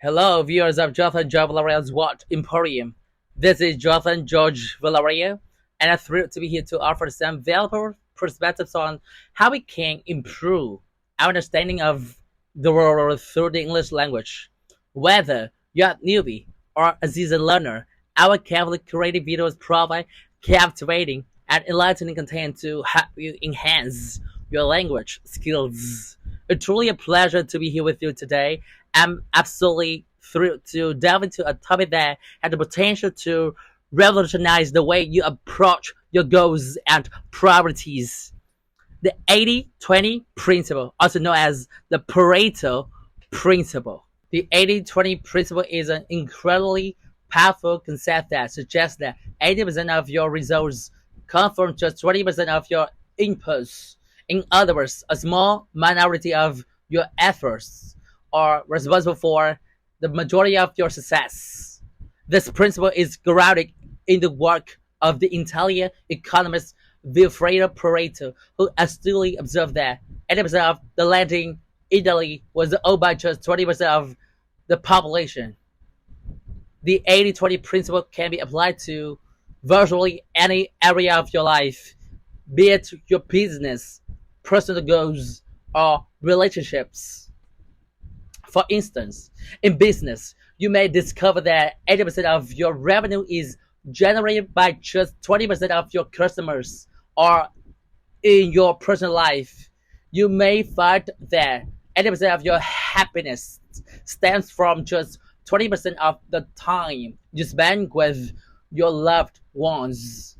Hello, viewers of Jonathan George Villaria's What Emporium. This is Jonathan George Villaria, and I'm thrilled to be here to offer some valuable perspectives on how we can improve our understanding of the world through the English language. Whether you're a newbie or a seasoned learner, our carefully curated videos provide captivating and enlightening content to help you enhance your language skills. It's truly a pleasure to be here with you today. I'm absolutely thrilled to delve into a topic that has the potential to revolutionize the way you approach your goals and priorities. The 80-20 principle, also known as the Pareto principle. The 80-20 principle is an incredibly powerful concept that suggests that 80% of your results come from just 20% of your inputs. In other words, a small minority of your efforts are responsible for the majority of your success. This principle is grounded in the work of the Italian economist Vilfredo Pareto, who astutely observed that 80% of the land in Italy was owned by just 20% of the population. The 80-20 principle can be applied to virtually any area of your life, be it your business, personal goals, or relationships. For instance, in business, you may discover that 80% of your revenue is generated by just 20% of your customers, or in your personal life, you may find that 80% of your happiness stems from just 20% of the time you spend with your loved ones.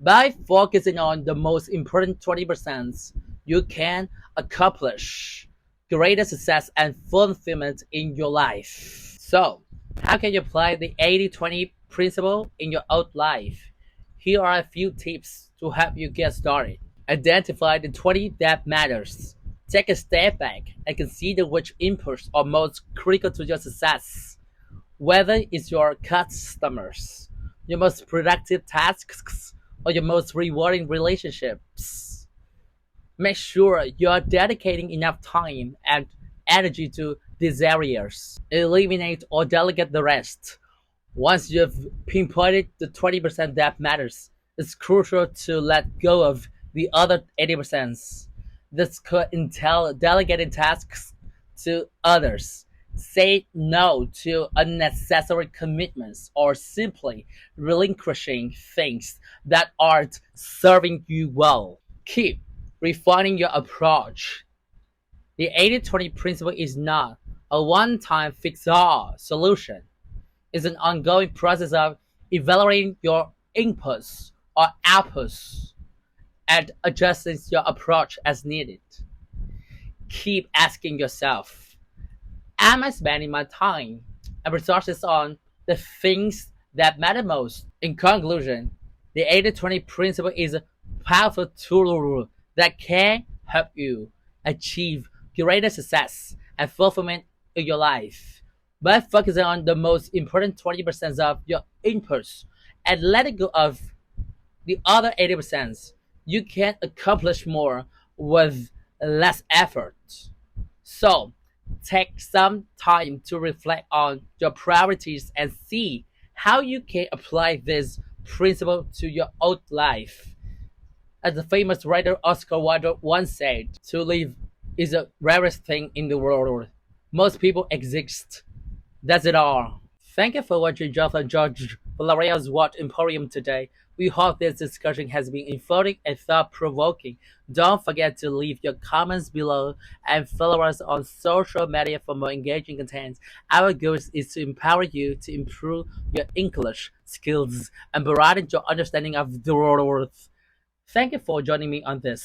By focusing on the most important 20%, you can accomplish greater success and fulfillment in your life. So, how can you apply the 80-20 principle in your own life? Here are a few tips to help you get started. Identify the 20 that matters. Take a step back and consider which inputs are most critical to your success. Whether it's your customers, your most productive tasks, or your most rewarding relationships. Make sure you're dedicating enough time and energy to these areas. Eliminate or delegate the rest. Once you've pinpointed the 20% that matters, it's crucial to let go of the other 80%. This could entail delegating tasks to others, say no to unnecessary commitments, or simply relinquishing things that aren't serving you well. Keep refining your approach. The 80-20 principle is not a one-time fix-all solution. It's an ongoing process of evaluating your inputs or outputs and adjusting your approach as needed. Keep asking yourself, am I spending my time and resources on the things that matter most? In conclusion, the 80-20 principle is a powerful tool that can help you achieve greater success and fulfillment in your life. By focusing on the most important 20% of your inputs and letting go of the other 80%, you can accomplish more with less effort. So, take some time to reflect on your priorities and see how you can apply this principle to your own life. As the famous writer Oscar Wilde once said, to live is the rarest thing in the world. Most people exist. That's it all. Thank you for watching Jonathan George Valeria's What Emporium today. We hope this discussion has been informative and thought-provoking. Don't forget to leave your comments below and follow us on social media for more engaging content. Our goal is to empower you to improve your English skills and broaden your understanding of the world. Thank you for joining me on this.